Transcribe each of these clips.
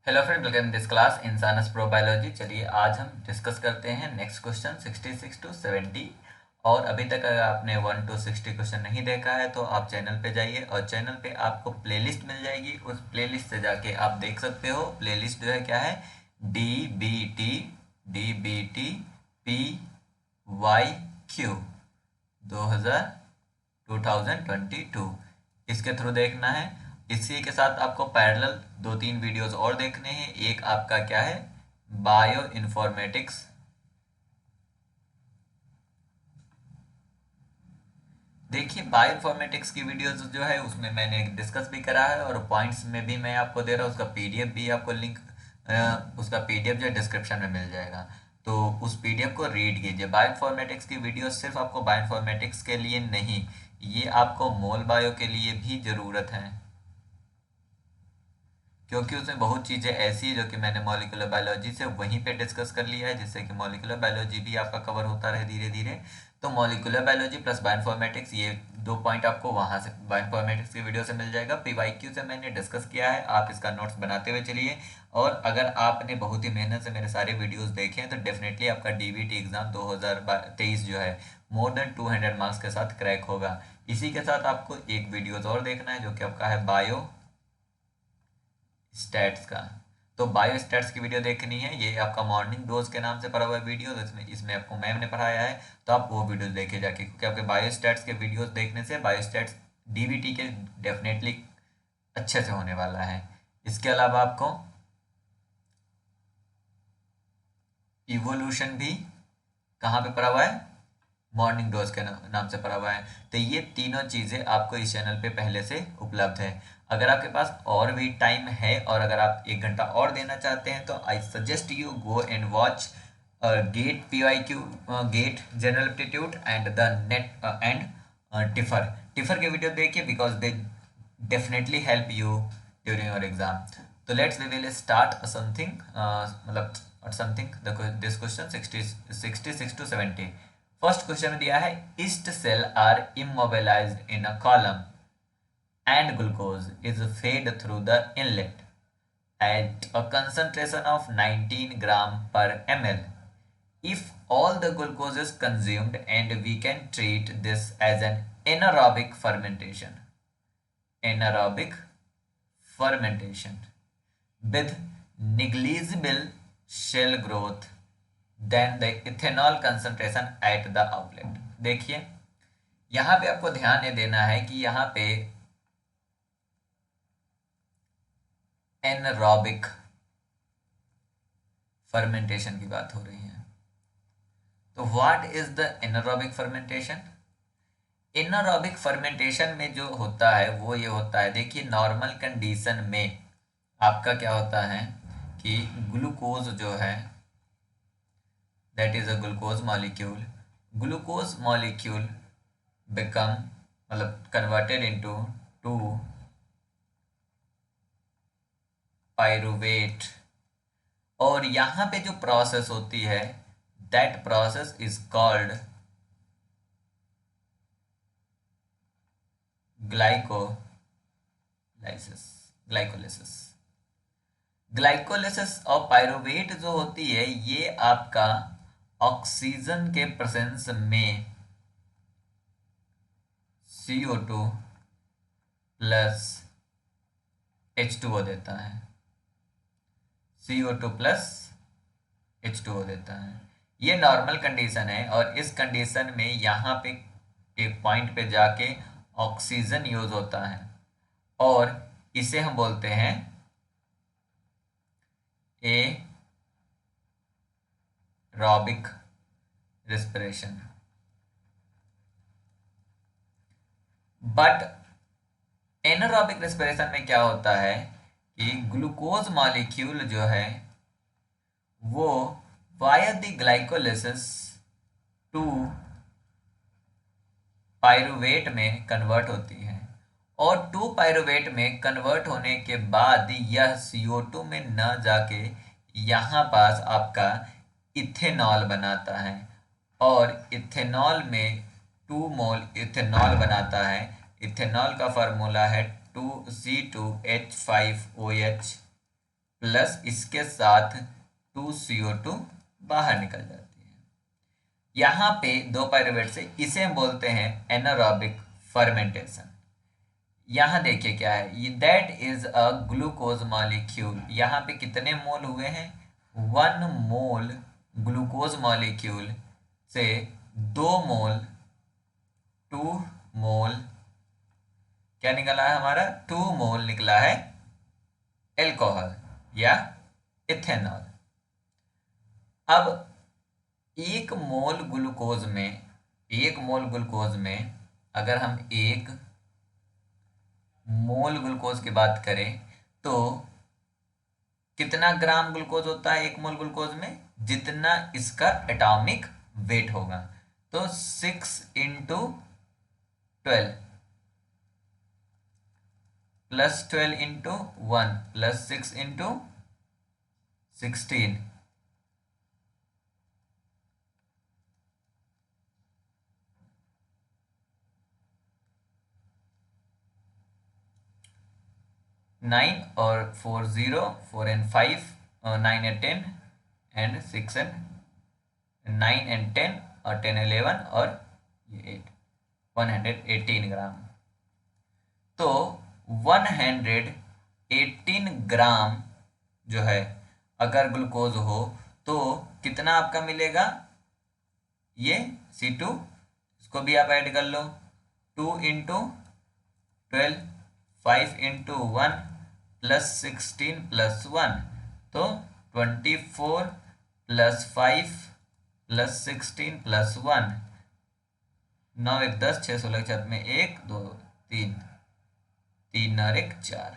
Hello friend, welcome this class इंसानस probiology. चलिए आज हम डिस्कस करते हैं नेक्स्ट क्वेश्चन 66 टू 70। और अभी तक अगर आपने 1 to 60 क्वेश्चन नहीं देखा है तो आप चैनल पे जाइए और चैनल पे आपको प्लेलिस्ट मिल जाएगी। उस प्लेलिस्ट से जाके आप देख सकते हो। प्लेलिस्ट जो है क्या है, डी बी वाई क्यू 2022 इसके थ्रू देखना है। इसी के साथ आपको पैरेलल 2-3 वीडियोस और देखने हैं। एक आपका क्या है, बायो इन्फॉर्मेटिक्स। देखिए बायो इन्फॉर्मेटिक्स की वीडियोस जो है उसमें मैंने डिस्कस भी करा है और पॉइंट्स में भी मैं आपको दे रहा हूँ। उसका पीडीएफ भी आपको लिंक, उसका पीडीएफ जो है डिस्क्रिप्शन में मिल जाएगा। तो उस पीडीएफ को रीड कीजिए। बायो इन्फॉर्मेटिक्स की वीडियो सिर्फ आपको बायो इन्फॉर्मेटिक्स के लिए नहीं, ये आपको मोल बायो के लिए भी ज़रूरत है, क्योंकि उसमें बहुत चीज़ें ऐसी है जो कि मैंने मॉलिक्यूलर बायोलॉजी से वहीं पे डिस्कस कर लिया है, जिससे कि मॉलिक्यूलर बायोलॉजी भी आपका कवर होता रहे धीरे धीरे। तो मॉलिक्यूलर बायोलॉजी प्लस बायोइन्फॉर्मेटिक्स, ये 2 पॉइंट आपको वहाँ से बायोइन्फॉर्मेटिक्स की वीडियो से मिल जाएगा। पीवाईक्यू से मैंने डिस्कस किया है, आप इसका नोट्स बनाते हुए चलिए। और अगर आपने बहुत ही मेहनत से मेरे सारे वीडियोज़ देखे हैं तो डेफिनेटली आपका डीबीटी एग्ज़ाम 2023 जो है मोर देन 200 मार्क्स के साथ क्रैक होगा। इसी के साथ आपको एक वीडियोज़ और देखना है जो कि आपका है बायो स्टैट्स का। तो बायो स्टैट्स की वीडियो देखनी है, ये आपका मॉर्निंग डोज के नाम से पढ़ा हुआ वीडियो, तो इसमें आपको मैम ने पढ़ाया है। तो आप वो वीडियो देखे जाके, क्योंकि आपके बायो स्टैट्स के वीडियोस देखने से बायो स्टैट्स डीबीटी के डेफिनेटली अच्छे से होने वाला है। इसके अलावा आपको इवोल्यूशन भी कहाँ पे पढ़ा हुआ है, मॉर्निंग डोज के नाम से पढ़ा हुआ है। तो ये तीनों चीज़ें आपको इस चैनल पे पहले से उपलब्ध है। अगर आपके पास और भी टाइम है और अगर आप 1 घंटा और देना चाहते हैं तो I suggest you go and watch GATE PYQ, GATE general aptitude and the NET and TIFR के वीडियो देखिए, because they definitely help you during your exam. तो let's we will start something, मतलब something this question 66 to 70। First question में दिया है, yeast cell are immobilized in a column and glucose is fed through the inlet at a concentration of 19 gram per ml. If all the glucose is consumed, and we can treat this as an anaerobic fermentation with negligible cell growth, then the ethanol concentration at the outlet। देखिए यहाँ पे आपको ध्यान ये देना है कि यहाँ पे एनारोबिक फर्मेंटेशन की बात हो रही है। तो what is the anaerobic fermentation? Anaerobic fermentation में जो होता है वो ये होता है, देखिए नॉर्मल कंडीशन में आपका क्या होता है कि ग्लूकोज जो है, that is a glucose molecule become, मतलब कन्वर्टेड इनटू 2 पायरुवेट। और यहाँ पे जो प्रोसेस होती है that process is called glycolysis और पायरुवेट जो होती है ये आपका ऑक्सीजन के प्रेजेंस में CO2 प्लस H2O देता है, CO2 प्लस H2O देता है। ये नॉर्मल कंडीशन है और इस कंडीशन में यहाँ पे एक पॉइंट पे जाके ऑक्सीजन यूज होता है और इसे हम बोलते हैं aerobic respiration. But anaerobic respiration में क्या होता है कि ग्लूकोज मॉलिक्यूल जो है वो via the glycolysis to pyruvate में कन्वर्ट होती है और 2 पायरुवेट में कन्वर्ट होने के बाद यह CO2 में न जाके यहाँ पास आपका इथेनॉल बनाता है और इथेनॉल में 2 मोल इथेनॉल बनाता है। इथेनॉल का फार्मूला है 2C2H5OH प्लस इसके साथ 2CO2 बाहर निकल जाती है। यहाँ पे दो पायरुवेट से, इसे हम बोलते हैं एनारोबिक फर्मेंटेशन। यहाँ देखिए क्या है, that is a glucose molecule. यहाँ पे कितने मोल हुए हैं, 1 मोल ग्लूकोज मॉलिक्यूल से 2 मोल, 2 मोल क्या निकला है हमारा, 2 मोल निकला है एल्कोहल या इथेनॉल। अब एक मोल ग्लूकोज में, एक मोल ग्लूकोज में अगर हम एक मोल ग्लूकोज की बात करें तो कितना ग्राम ग्लूकोज होता है एक मोल ग्लूकोज में, जितना इसका एटॉमिक वेट होगा। तो 6 into 12 plus 12 into 1 plus 6 into 16, nine और 4 0, 4 and 5, 9 and 10 and 6 and 9 and 10 और 10 11 और ये 8, 118 ग्राम। तो 118 ग्राम जो है अगर ग्लूकोज हो तो कितना आपका मिलेगा, ये C2, इसको भी आप ऐड कर लो, 2 इंटू 12, 5 इंटू 1 प्लस 16 प्लस 1, तो 24 प्लस 5 प्लस 16 प्लस 1, 9 1 10, 6 16 छत में 1 2 3, 3 और 1 4,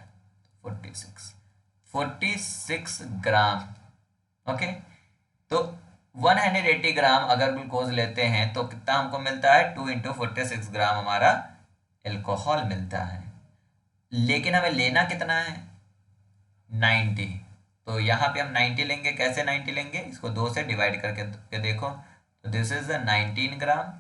46 ग्राम। ओके, तो 180 ग्राम अगर ग्लूकोज लेते हैं तो कितना हमको मिलता है, 2 इंटू 46 ग्राम हमारा एल्कोहल मिलता है। लेकिन हमें लेना कितना है, 90। तो यहाँ पे हम 90 लेंगे। कैसे 90 लेंगे, इसको 2 से डिवाइड करके देखो, तो this is 19 gram.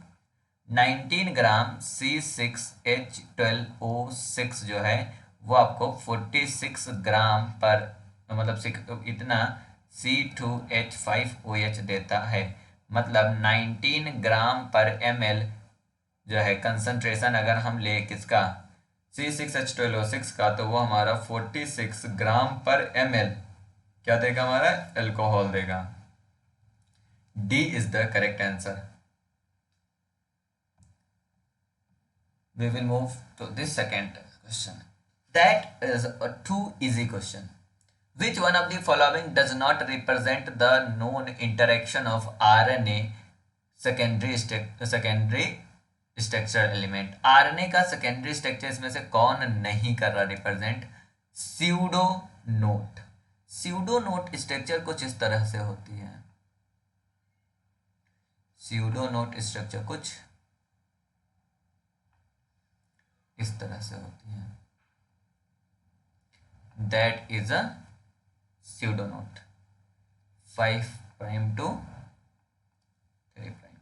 19 gram C6H12O6 जो है वो आपको 46 ग्राम पर, मतलब इतना C2H5OH देता है। मतलब 19 ग्राम पर ml जो है कंसंट्रेशन अगर हम ले किसका, C6H12O6 का, तो वो हमारा 46 ग्राम पर ml क्या देगा, हमारा एल्कोहल देगा। D is the correct answer. We will move to this second question. That is a too easy question. Which one of the following does not represent the known interaction of RNA secondary structure element? RNA का secondary structure इसमें से कौन नहीं कर रहा represent, pseudo knot. Pseudo knot structure कुछ इस तरह से होती है, स्यूडो नोट स्ट्रक्चर कुछ इस तरह से होती है। That is a pseudo knot, 5 prime to 3 prime,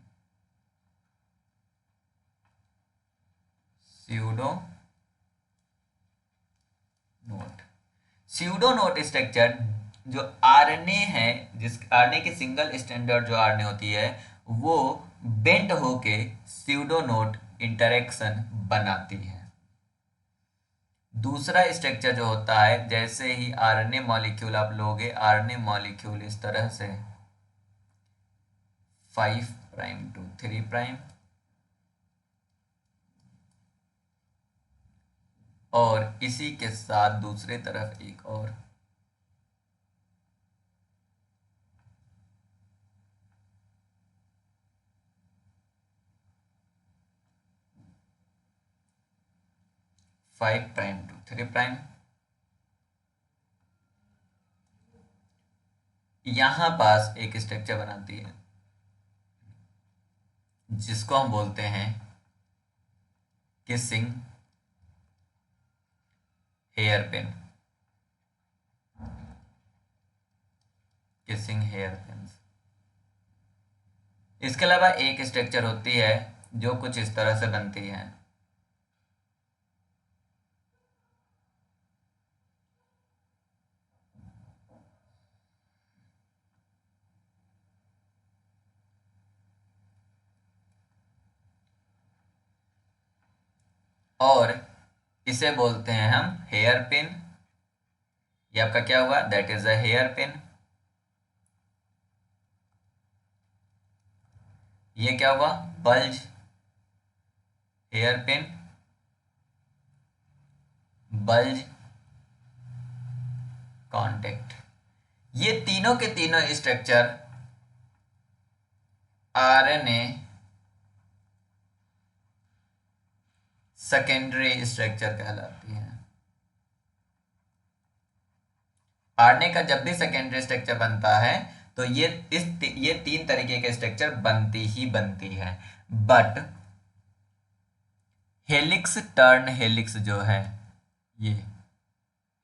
pseudo knot. Pseudo knot structure जो आरएनए है, जिस आरएनए की सिंगल स्टैंडर्ड जो आरएनए होती है वो बेंड होके स्यूडो नोट इंटरेक्शन बनाती है। दूसरा स्ट्रक्चर जो होता है, जैसे ही आरएनए मॉलिक्यूल आप लोगे, आरएनए मॉलिक्यूल इस तरह से 5 प्राइम टू 3 प्राइम, और इसी के साथ दूसरे तरफ एक और, फाइव प्राइम टू 3 प्राइम। यहां पास एक स्ट्रक्चर बनाती है जिसको हम बोलते हैं kissing hairpin, kissing hairpin. इसके अलावा एक स्ट्रक्चर होती है जो कुछ इस तरह से बनती है, और इसे बोलते हैं हम हेयर पिन। ये आपका क्या हुआ, that is a hairpin. ये क्या हुआ, bulge, hairpin, bulge, contact. ये तीनों के तीनों स्ट्रक्चर आरएनए सेकेंडरी स्ट्रक्चर कहलाती है। आरएनए का जब भी सेकेंडरी स्ट्रक्चर बनता है तो ये तीन तरीके के स्ट्रक्चर बनती ही बनती है। बट हेलिक्स टर्न हेलिक्स जो है, ये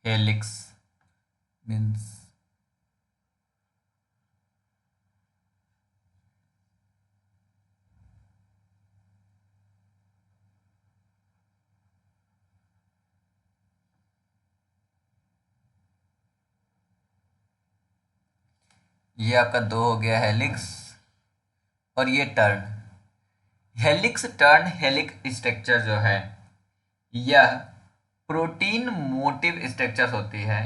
हेलिक्स मीन्स ये आपका दो हो गया हेलिक्स, और ये turn. Helix turn helix structure जो है यह प्रोटीन मोटिव स्ट्रक्चर्स होती है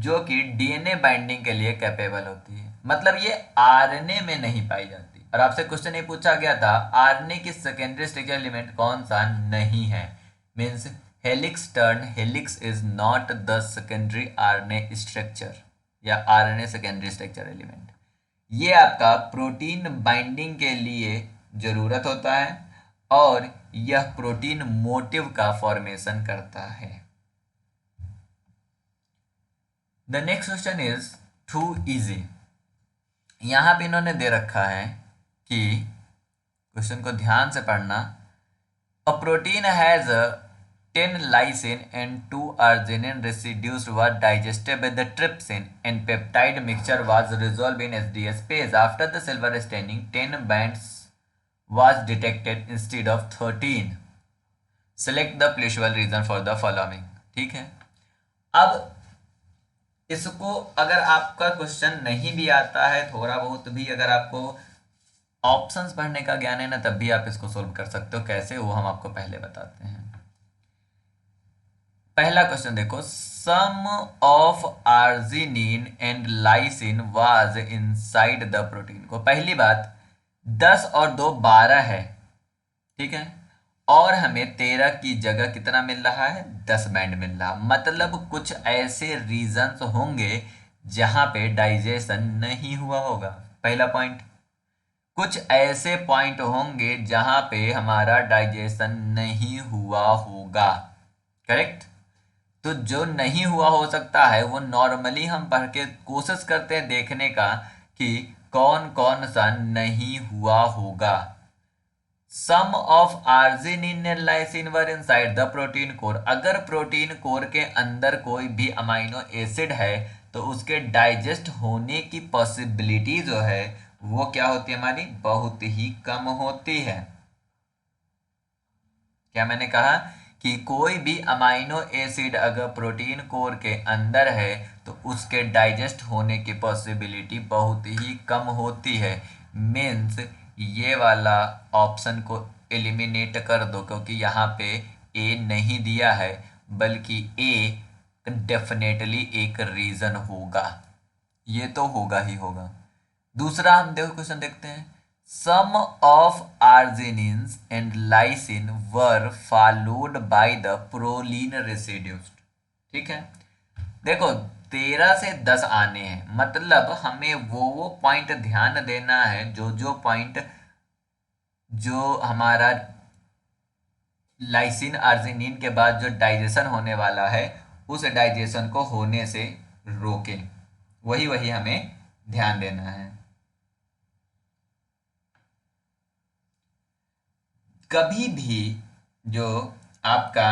जो कि डीएनए बाइंडिंग के लिए कैपेबल होती है। मतलब ये आरएनए में नहीं पाई जाती। और आपसे क्वेश्चन ये पूछा गया था आरएनए की सेकेंडरी स्ट्रक्चर एलिमेंट कौन सा नहीं है, means helix turn helix is not the secondary RNA structure या आरएनए सेकेंडरी स्ट्रक्चर एलिमेंट। ये आपका प्रोटीन बाइंडिंग के लिए जरूरत होता है और यह प्रोटीन मोटिव का फॉर्मेशन करता है। The next question is too easy. यहां पे इन्होंने दे रखा है कि क्वेश्चन को ध्यान से पढ़ना। A protein has 10 lysine and 2 arginine residues were digested by the trypsin and peptide mixture was resolved in SDS phase. After the silver staining, 10 bands was detected instead of 13. Select the plausible reason for the following. ठीक है, अब इसको अगर आपका question नहीं भी आता है, थोड़ा बहुत भी अगर आपको ऑप्शंस पढ़ने का ज्ञान है ना, तब भी आप इसको सोल्व कर सकते हो। कैसे, वो हम आपको पहले बताते हैं। पहला क्वेश्चन देखो, some of arginine and lysine was inside the protein. को पहली बात 10 और 2 12 है, ठीक है, और हमें 13 की जगह कितना मिल रहा है, 10 बैंड मिल रहा। मतलब कुछ ऐसे रीजंस होंगे जहां पे डाइजेशन नहीं हुआ होगा। पहला पॉइंट, कुछ ऐसे पॉइंट होंगे जहां पे हमारा डाइजेशन नहीं हुआ होगा। करेक्ट। तो जो नहीं हुआ हो सकता है वो नॉर्मली हम पढ़ के कोशिश करते हैं देखने का कि कौन कौन सा नहीं हुआ होगा। Some of arginine and lysine were inside the protein core. अगर प्रोटीन कोर के अंदर कोई भी अमाइनो एसिड है तो उसके डाइजेस्ट होने की पॉसिबिलिटी जो है वो क्या होती है हमारी, बहुत ही कम होती है। क्या मैंने कहा कि कोई भी अमाइनो एसिड अगर प्रोटीन कोर के अंदर है तो उसके डाइजेस्ट होने की पॉसिबिलिटी बहुत ही कम होती है। मीन्स ये वाला ऑप्शन को एलिमिनेट कर दो, क्योंकि यहाँ पे ए नहीं दिया है, बल्कि ए डेफिनेटली एक रीजन होगा। ये तो होगा ही होगा। दूसरा हम देखो क्वेश्चन देखते हैं। Some of arginines and lysine were followed by the proline residues. ठीक है, देखो 13 से 10 आने हैं, मतलब हमें वो पॉइंट ध्यान देना है जो पॉइंट जो हमारा लाइसिन आर्जिनिन के बाद जो डाइजेशन होने वाला है उस डाइजेशन को होने से रोके, वही वही हमें ध्यान देना है। कभी भी जो आपका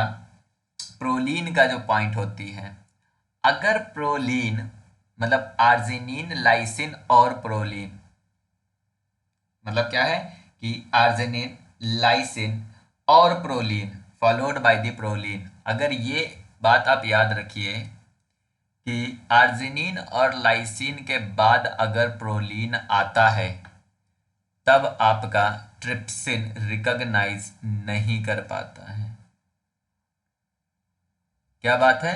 प्रोलीन का जो पॉइंट होती है, अगर प्रोलीन मतलब आर्जिनिन लाइसिन और प्रोलीन, मतलब क्या है कि आर्जिनिन लाइसिन और proline followed by the proline. अगर ये बात आप याद रखिए कि आर्जिनिन और लाइसिन के बाद अगर प्रोलीन आता है तब आपका ट्रिप्सिन रिकॉग्नाइज नहीं कर पाता है। क्या बात है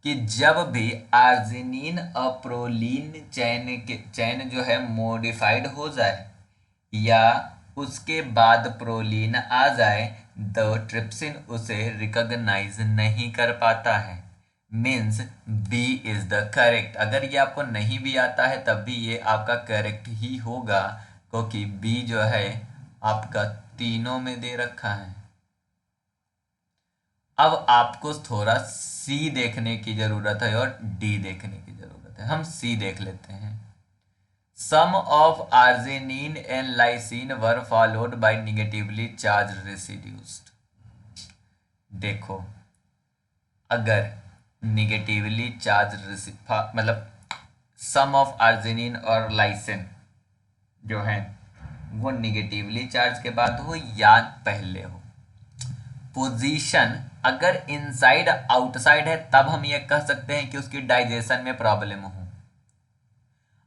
कि जब भी आर्जिनिन और प्रोलीन चैन जो है मॉडिफाइड हो जाए या उसके बाद प्रोलीन आ जाए तो ट्रिप्सिन उसे रिकॉग्नाइज नहीं कर पाता है। Means B is the correct. अगर ये आपको नहीं भी आता है तब भी ये आपका करेक्ट ही होगा, क्योंकि बी जो है आपका तीनों में दे रखा है। अब आपको थोड़ा सी देखने की जरूरत है और डी देखने की जरूरत है। हम सी देख लेते हैं। Some of arginine and lysine were followed by negatively charge residues. देखो, अगर निगेटिवली चार्ज मतलब सम ऑफ आर्जिनिन और लाइसिन जो है वो निगेटिवली चार्ज के बाद हो या पहले हो, पोजीशन अगर इनसाइड आउटसाइड है तब हम ये कह सकते हैं कि उसकी डाइजेशन में प्रॉब्लम हो।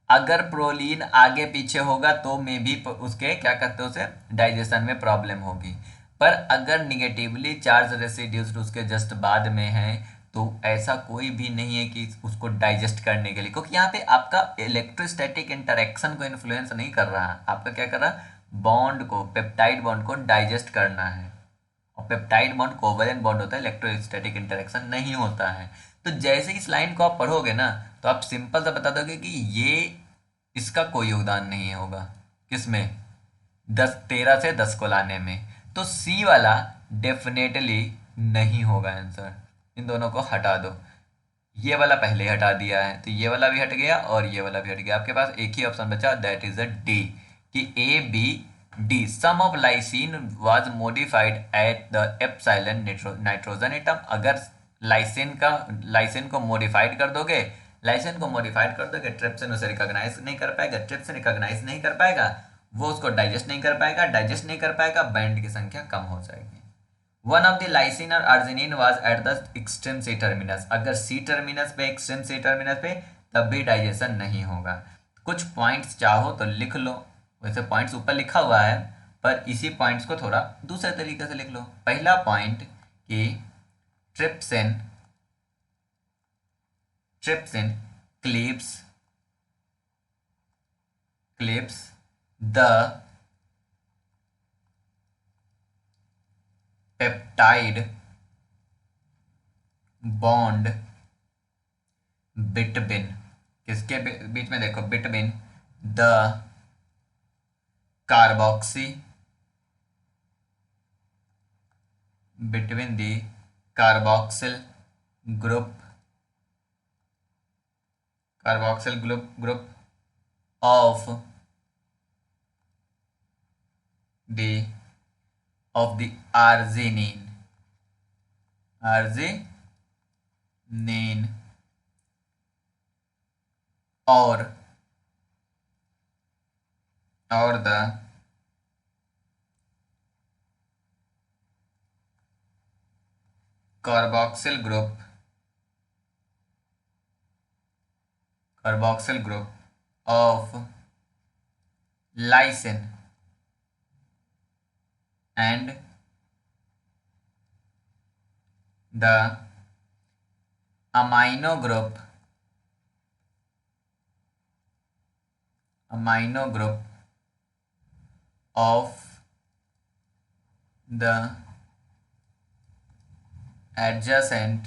अगर प्रोलीन आगे पीछे होगा तो में भी उसके क्या कहते हैं उसे डाइजेशन में प्रॉब्लम होगी। पर अगर निगेटिवली चार्ज रेसिड्यूज उसके जस्ट बाद में है तो ऐसा कोई भी नहीं है कि उसको डाइजेस्ट करने के लिए, क्योंकि यहाँ पे आपका इलेक्ट्रोस्टैटिक इंटरेक्शन को इन्फ्लुएंस नहीं कर रहा है, आपका क्या कर रहा है, बॉन्ड को, पेप्टाइड बॉन्ड को डाइजेस्ट करना है। और पेप्टाइड बॉन्ड कोवलेंट बॉन्ड होता है, इलेक्ट्रोस्टैटिक इंटरेक्शन नहीं होता है। तो जैसे ही इस लाइन को आप पढ़ोगे ना तो आप सिंपल सा बता दोगे कि ये इसका कोई योगदान नहीं होगा किसमें, 13 से 10 को लाने में। तो सी वाला डेफिनेटली नहीं होगा आंसर। इन दोनों को हटा दो। ये वाला पहले हटा दिया है तो ये वाला भी हट गया और ये वाला भी हट गया। आपके पास एक ही ऑप्शन बचा, दैट इज अ डी, कि A B D. Some of lysine was modified at the epsilon nitrogen atom. अगर लाइसिन को मॉडिफाइड कर दोगे, ट्रिप्सिन उसे रिकॉग्नाइज नहीं कर पाएगा, ट्रिप्सिन रिकॉग्नाइज नहीं कर पाएगा, वो उसको डाइजेस्ट नहीं कर पाएगा, डाइजेस्ट नहीं कर पाएगा, बैंड की संख्या कम हो जाएगी। वन ऑफ द लाइसिन और arginine was at the extreme C terminus. अगर सी टर्मिनस पे, एक्सट्रीम सी टर्मिनस पे, तब भी डाइजेशन नहीं होगा। कुछ पॉइंट्स चाहो तो लिख लो, वैसे पॉइंट्स ऊपर लिखा हुआ है पर इसी पॉइंट्स को थोड़ा दूसरे तरीके से लिख लो। पहला पॉइंट कि trypsin cleaves the peptide bond between, किसके बीच में, देखो, between the carboxy between the carboxyl group of the arginine or the carboxyl group of lysine and the amino group of the adjacent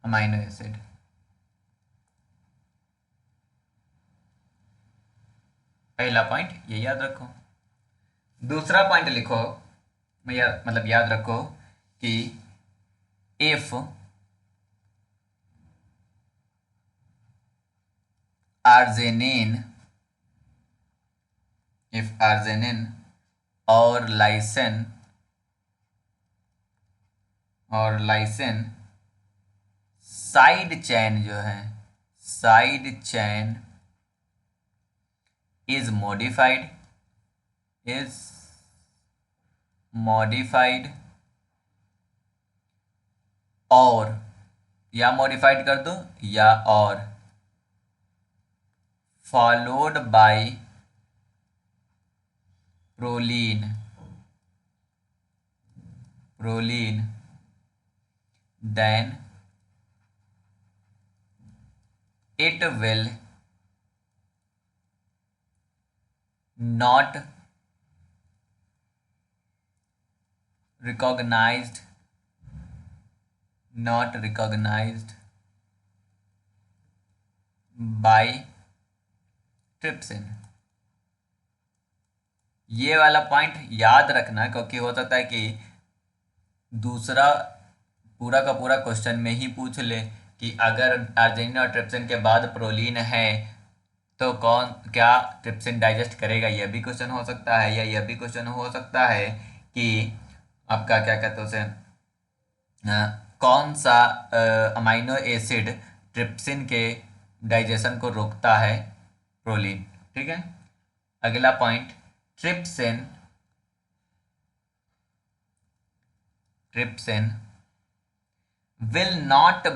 amino acid। पहला point ये याद रखो। दूसरा point लिखो, मतलब याद रखो कि इफ arginine और लाइसिन साइड चेन जो है, साइड चेन is modified और, या मॉडिफाइड कर दो या और, followed by proline then it will not recognized by trypsin. ये वाला पॉइंट याद रखना, क्योंकि हो सकता है कि दूसरा पूरा का पूरा क्वेश्चन में ही पूछ ले कि अगर अर्जिनिन और ट्रिप्सिन के बाद प्रोलीन है तो क्या ट्रिप्सिन डाइजेस्ट करेगा। यह भी क्वेश्चन हो सकता है, या यह भी क्वेश्चन हो सकता है कि आपका क्या कहते हैं उसे, कौन सा अमाइनो एसिड ट्रिप्सिन के डाइजेशन को रोकता है, प्रोलीन। ठीक है, अगला point, trypsin will not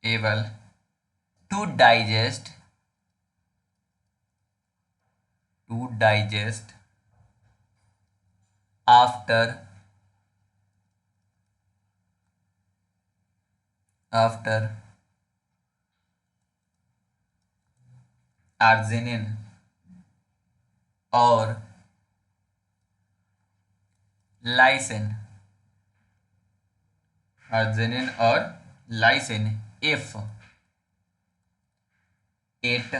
able to digest after arginine और lysine, if it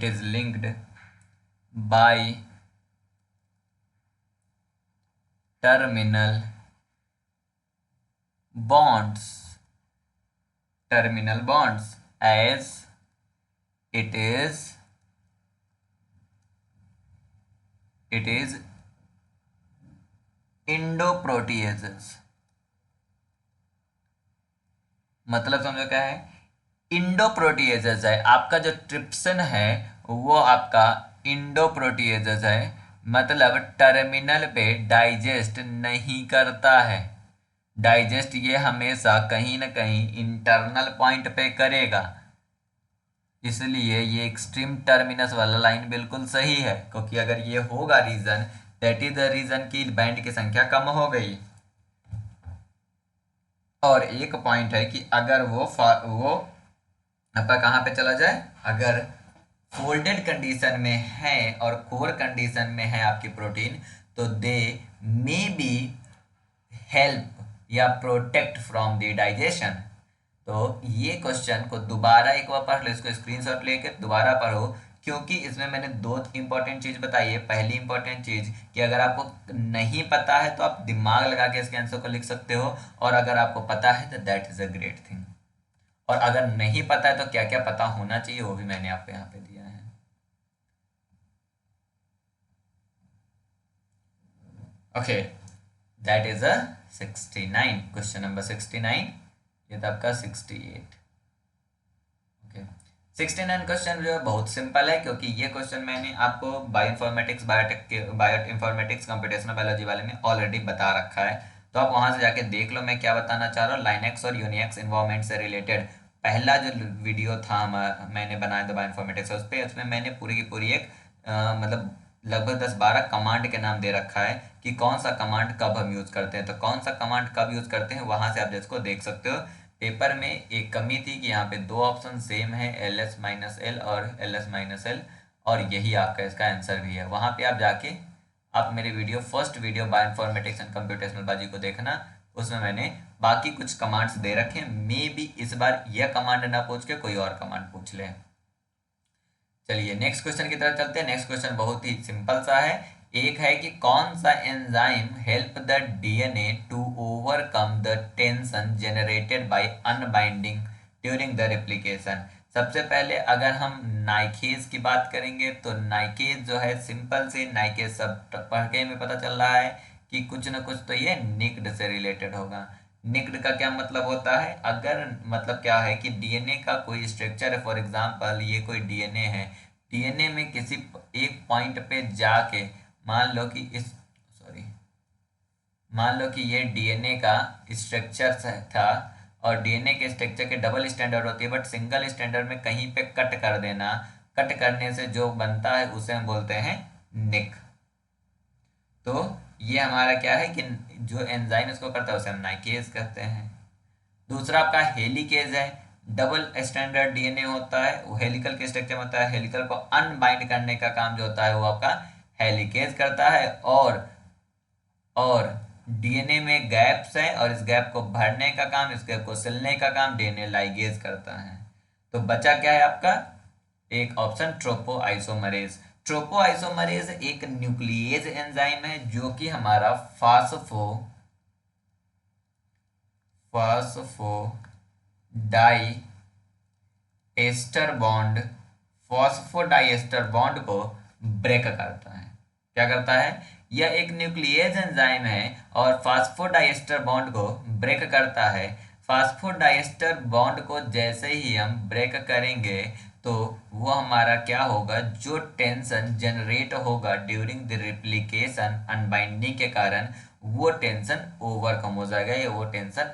is linked by terminal bonds as it is endoproteases। मतलब समझो क्या है, इंडोप्रोटीएजेस है आपका जो ट्रिप्सिन है, वो आपका इंडोप्रोटीएजेस है, मतलब टर्मिनल पे डाइजेस्ट नहीं करता है। डाइजेस्ट ये हमेशा कहीं ना कहीं इंटरनल पॉइंट पे करेगा, इसलिए ये एक्सट्रीम टर्मिनस वाला लाइन बिल्कुल सही है, क्योंकि अगर ये होगा reason, that is the reason की बैंड की संख्या कम हो गई। और एक पॉइंट है कि अगर वो आपका कहाँ पे चला जाए, अगर फोल्डेड कंडीशन में है और कोर कंडीशन में है आपकी प्रोटीन, तो दे मे बी हेल्प या प्रोटेक्ट फ्रॉम द डाइजेशन। तो ये क्वेश्चन को दोबारा एक बार पढ़ लो, इसको स्क्रीनशॉट लेकर दोबारा पढ़ो, क्योंकि इसमें मैंने दो इंपॉर्टेंट चीज बताई है। पहली इंपॉर्टेंट चीज कि अगर आपको नहीं पता है तो आप दिमाग लगा के इसके आंसर को लिख सकते हो, और अगर आपको पता है तो that is a great thing. और अगर नहीं पता है तो क्या क्या पता होना चाहिए वो भी मैंने आपको यहाँ पे दिया है। Okay, that is a 69, question number 69। ये था आपका 68। ओके, 69 क्वेश्चन जो है बहुत सिंपल है, क्योंकि ये क्वेश्चन मैंने आपको बायोइन्फॉर्मेटिक्स, बायोइन्फॉर्मेटिक्स कंप्यूटेशनल बायोलॉजी वाले में ऑलरेडी बता रखा है, तो आप वहां से जाके देख लो मैं क्या बताना चाह रहा हूँ। लाइनेक्स और यूनिक्स इन्वायरमेंट से रिलेटेड पहला जो वीडियो था मैंने बनाया था बायोइन्फॉर्मेटिक्स, उसमें मैंने पूरी की पूरी एक मतलब लगभग 10-12 कमांड के नाम दे रखा है कि कौन सा कमांड कब हम यूज़ करते हैं, तो कौन सा कमांड कब यूज़ करते हैं वहां से आप जिसको देख सकते हो। पेपर में एक कमी थी कि यहाँ पे दो ऑप्शन सेम है, ls-l और ls-l, और यही आपका इसका आंसर भी है। वहाँ पे आप जाके आप मेरे first video bioinformatics and computational biology को देखना, उसमें मैंने बाकी कुछ कमांड्स दे रखे हैं। मे बी इस बार यह कमांड ना पूछ के कोई और कमांड पूछ ले। चलिए नेक्स्ट क्वेश्चन की तरफ चलते हैं। नेक्स्ट क्वेश्चन बहुत ही सिंपल सा है। एक है कि कौन सा enzyme help the DNA to overcome the tension generated by unbinding during the replication. सबसे पहले अगर हम नाइकेज की बात करेंगे तो नाइकेज जो है, सिंपल से नाइकेज सब पढ़ के में पता चल रहा है कि कुछ ना कुछ तो ये निक्ड से रिलेटेड होगा। निक्ड का क्या मतलब होता है, अगर मतलब क्या है कि डीएनए का कोई स्ट्रक्चर है, फॉर एग्जांपल ये कोई डीएनए है, डीएनए में किसी एक पॉइंट पे जाके मान लो कि ये डीएनए का स्ट्रक्चर था और डीएनए के स्ट्रक्चर के डबल स्टैंडर्ड होती है, बट सिंगल स्टैंडर्ड में कहीं पे कट कर देना, कट करने से जो बनता है उसे हम बोलते हैं निक। तो ये हमारा क्या है कि जो एंजाइम इसको करता है उसे हम नाइकेज कहते हैं। दूसरा आपका हेलिकेज है, डबल स्टैंडर्ड डीएनए होता है, वो हेलिकल के स्ट्रक्चर में होता है, हेलिकल को अनबाइंड करने का काम जो होता है वो आपका हेलिकेज करता है। और डीएनए में गैप्स है और इस गैप को भरने का काम, इस गैप को सिलने का काम डीएनए लाइगेज करता है। तो बचा क्या है आपका, एक ऑप्शन ट्रोपोआइसोमरेज। ट्रोपोआइसोमरेज एक न्यूक्लिएज एंजाइम है जो कि हमारा फॉस्फोडाइएस्टर बॉन्ड को ब्रेक करता है। क्या करता है, यह एक न्यूक्लिएज एंजाइम है और फास्फोडाइएस्टर बॉन्ड को ब्रेक करता है। फास्फोडाइएस्टर बॉन्ड को जैसे ही हम ब्रेक करेंगे तो वो हमारा क्या होगा, जो टेंशन जनरेट होगा ड्यूरिंग द रिप्लिकेशन अनबाइंडिंग के कारण, वो टेंशन ओवरकम हो जाएगा या वो टेंशन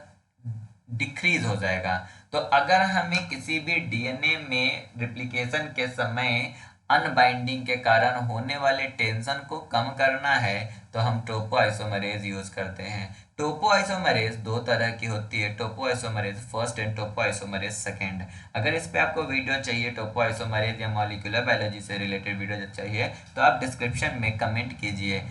डिक्रीज हो जाएगा। तो अगर हमें किसी भी डीएनए में रिप्लिकेशन के समय अनबाइंडिंग के कारण होने वाले टेंशन को कम करना है तो हम टोपोआइसोमरेज यूज करते हैं। टोपोआइसोमरेज दो तरह की होती है, topoisomerase first and topoisomerase second. अगर इस पे आपको वीडियो चाहिए टोपोआइसोमरेज या मॉलिक्यूलर बायोलॉजी से रिलेटेड वीडियो जब चाहिए तो आप डिस्क्रिप्शन में कमेंट कीजिए,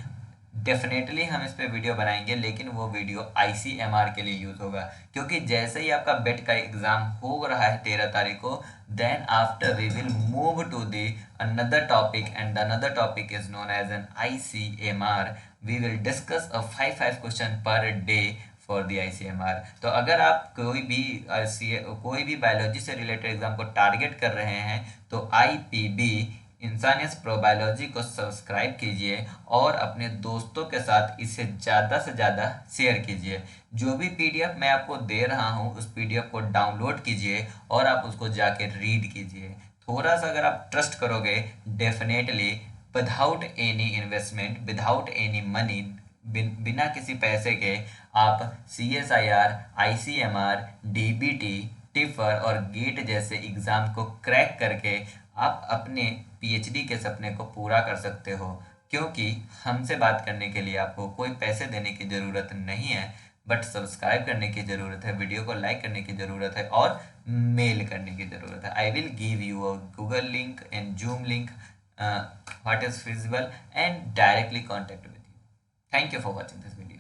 डेफिनेटली हम इस पे वीडियो बनाएंगे, लेकिन वो वीडियो ICMR के लिए यूज होगा। क्योंकि जैसे ही आपका बेट का एग्जाम हो रहा है 13 तारीख को, then after we will move to the another topic and another topic is known as an ICMR. We will discuss a 5 question per day for the ICMR। तो अगर आप कोई भी बायोलॉजी से रिलेटेड एग्जाम को टारगेट कर रहे हैं तो IPB इंसानियत प्रोबायोलॉजी को सब्सक्राइब कीजिए और अपने दोस्तों के साथ इसे ज़्यादा से ज़्यादा शेयर कीजिए। जो भी PDF मैं आपको दे रहा हूँ उस PDF को डाउनलोड कीजिए और आप उसको जाके रीड कीजिए। थोड़ा सा अगर आप ट्रस्ट करोगे, definitely without any investment, without any money, बिना किसी पैसे के आप CSIR, ICMR, DBT, टिफर और गेट जैसे एग्ज़ाम को क्रैक करके आप अपने PhD के सपने को पूरा कर सकते हो। क्योंकि हमसे बात करने के लिए आपको कोई पैसे देने की ज़रूरत नहीं है, बट सब्सक्राइब करने की ज़रूरत है, वीडियो को लाइक करने की ज़रूरत है और मेल करने की ज़रूरत है। I will give you a Google link and zoom link what is feasible and directly contact with you. Thank you for watching this video.